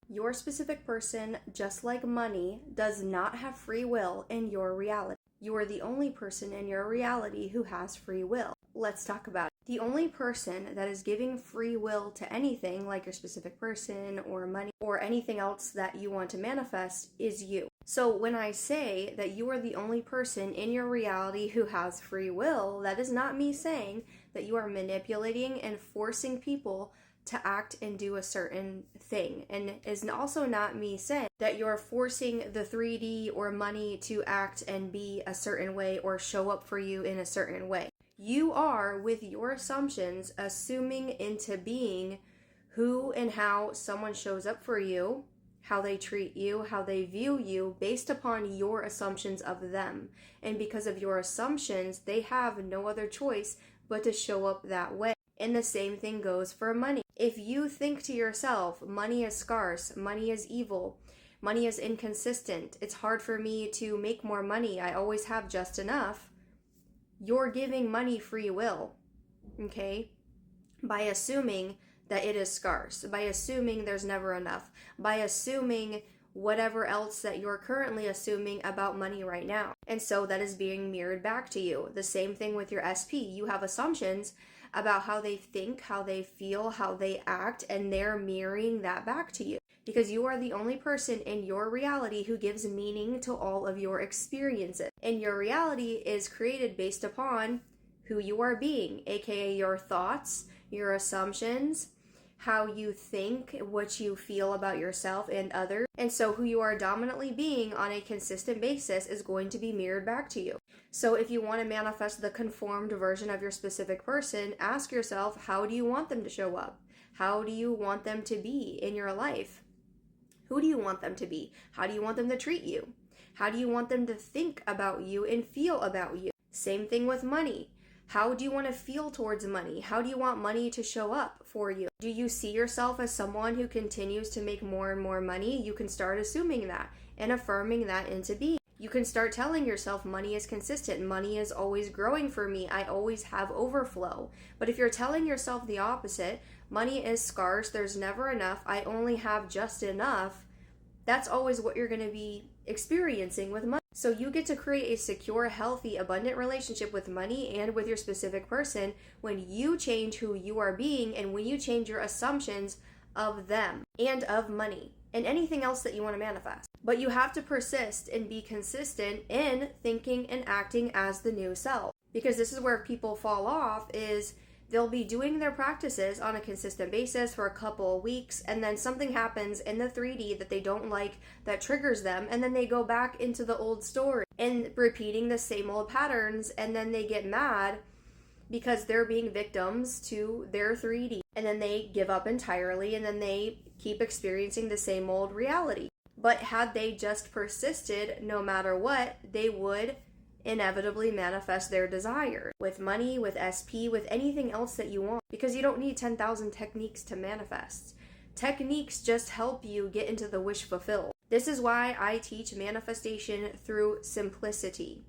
Your specific person, just like money, does not have free will in your reality. You are the only person in your reality who has free will. Let's talk about it. The only person that is giving free will to anything, like your specific person or money or anything else that you want to manifest, is you. So when I say that you are the only person in your reality who has free will, that is not me saying that you are manipulating and forcing people to act and do a certain thing. And is also not me saying that you're forcing the 3D or money to act and be a certain way or show up for you in a certain way. You are, with your assumptions, assuming into being who and how someone shows up for you, how they treat you, how they view you, based upon your assumptions of them. And because of your assumptions, they have no other choice but to show up that way. And the same thing goes for money. If you think to yourself, money is scarce, money is evil, money is inconsistent, it's hard for me to make more money, I always have just enough, you're giving money free will, okay? By assuming that it is scarce, by assuming there's never enough, by assuming whatever else that you're currently assuming about money right now. And so that is being mirrored back to you. The same thing with your SP. You have assumptions about how they think, how they feel, how they act, and they're mirroring that back to you. Because you are the only person in your reality who gives meaning to all of your experiences. And your reality is created based upon who you are being, aka your thoughts, your assumptions, how you think, what you feel about yourself and others. And so who you are dominantly being on a consistent basis is going to be mirrored back to you. So if you want to manifest the conformed version of your specific person, ask yourself, how do you want them to show up? How do you want them to be in your life? Who do you want them to be? How do you want them to treat you? How do you want them to think about you and feel about you? Same thing with money. How do you want to feel towards money? How do you want money to show up for you? Do you see yourself as someone who continues to make more and more money? You can start assuming that and affirming that into being. You can start telling yourself money is consistent. Money is always growing for me. I always have overflow. But if you're telling yourself the opposite, money is scarce, there's never enough, I only have just enough, that's always what you're going to be experiencing with money. So you get to create a secure, healthy, abundant relationship with money and with your specific person when you change who you are being and when you change your assumptions of them and of money and anything else that you want to manifest. But you have to persist and be consistent in thinking and acting as the new self. Because this is where people fall off, is they'll be doing their practices on a consistent basis for a couple of weeks, and then something happens in the 3D that they don't like that triggers them, and then they go back into the old story and repeating the same old patterns, and then they get mad because they're being victims to their 3D, and then they give up entirely, and then they keep experiencing the same old reality. But had they just persisted, no matter what, they would inevitably manifest their desire with money, with SP, with anything else that you want, because you don't need 10,000 techniques to manifest. Techniques just help you get into the wish fulfilled. This is why I teach manifestation through simplicity.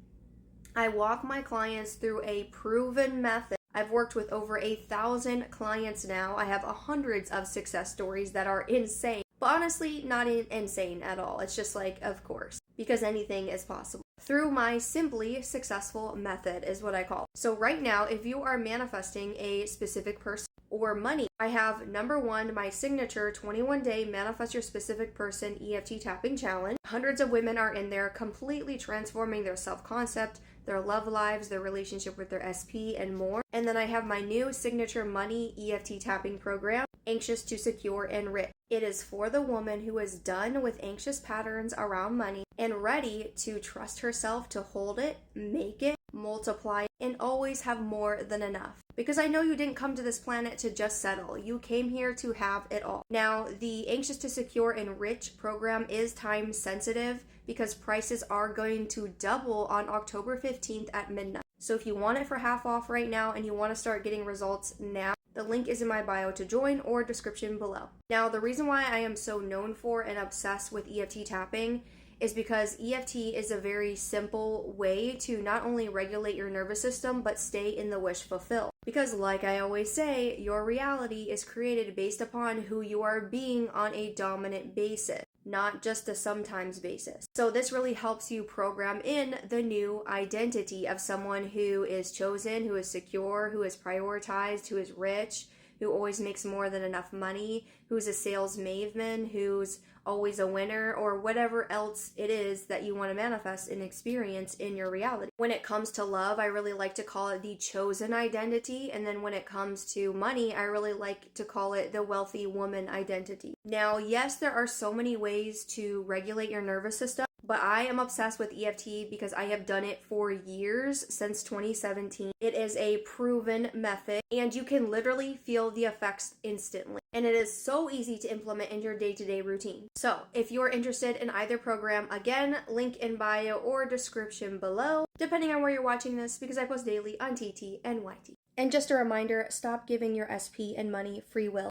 I walk my clients through a proven method. I've worked with over 1,000 clients now. I have hundreds of success stories that are insane, but honestly, not insane at all. It's just like, of course, because anything is possible. Through my simply successful method is what I call it. So right now, if you are manifesting a specific person or money, I have number 1, my signature 21-day Manifest Your Specific Person EFT Tapping Challenge. Hundreds of women are in there completely transforming their self-concept, their love lives, their relationship with their SP, and more. And then I have my new signature money EFT tapping program, Anxious to Secure and Rich. It is for the woman who is done with anxious patterns around money and ready to trust herself to hold it, make it, multiply, and always have more than enough. Because I know you didn't come to this planet to just settle. You came here to have it all. Now, the Anxious to Secure and Rich program is time sensitive because prices are going to double on October 15th at midnight. So if you want it for half off right now and you want to start getting results now, the link is in my bio to join or description below. Now, the reason why I am so known for and obsessed with EFT tapping is because EFT is a very simple way to not only regulate your nervous system, but stay in the wish fulfill. Because like I always say, your reality is created based upon who you are being on a dominant basis, not just a sometimes basis. So this really helps you program in the new identity of someone who is chosen, who is secure, who is prioritized, who is rich, who always makes more than enough money, who's a sales maven, who's always a winner, or whatever else it is that you want to manifest and experience in your reality. When it comes to love, I really like to call it the chosen identity. And then when it comes to money, I really like to call it the wealthy woman identity. Now, yes, there are so many ways to regulate your nervous system, but I am obsessed with EFT because I have done it for years, since 2017. It is a proven method and you can literally feel the effects instantly. And it is so easy to implement in your day-to-day routine. So if you're interested in either program, again, link in bio or description below, depending on where you're watching this, because I post daily on TT and YT. And just a reminder, stop giving your SP and money free will.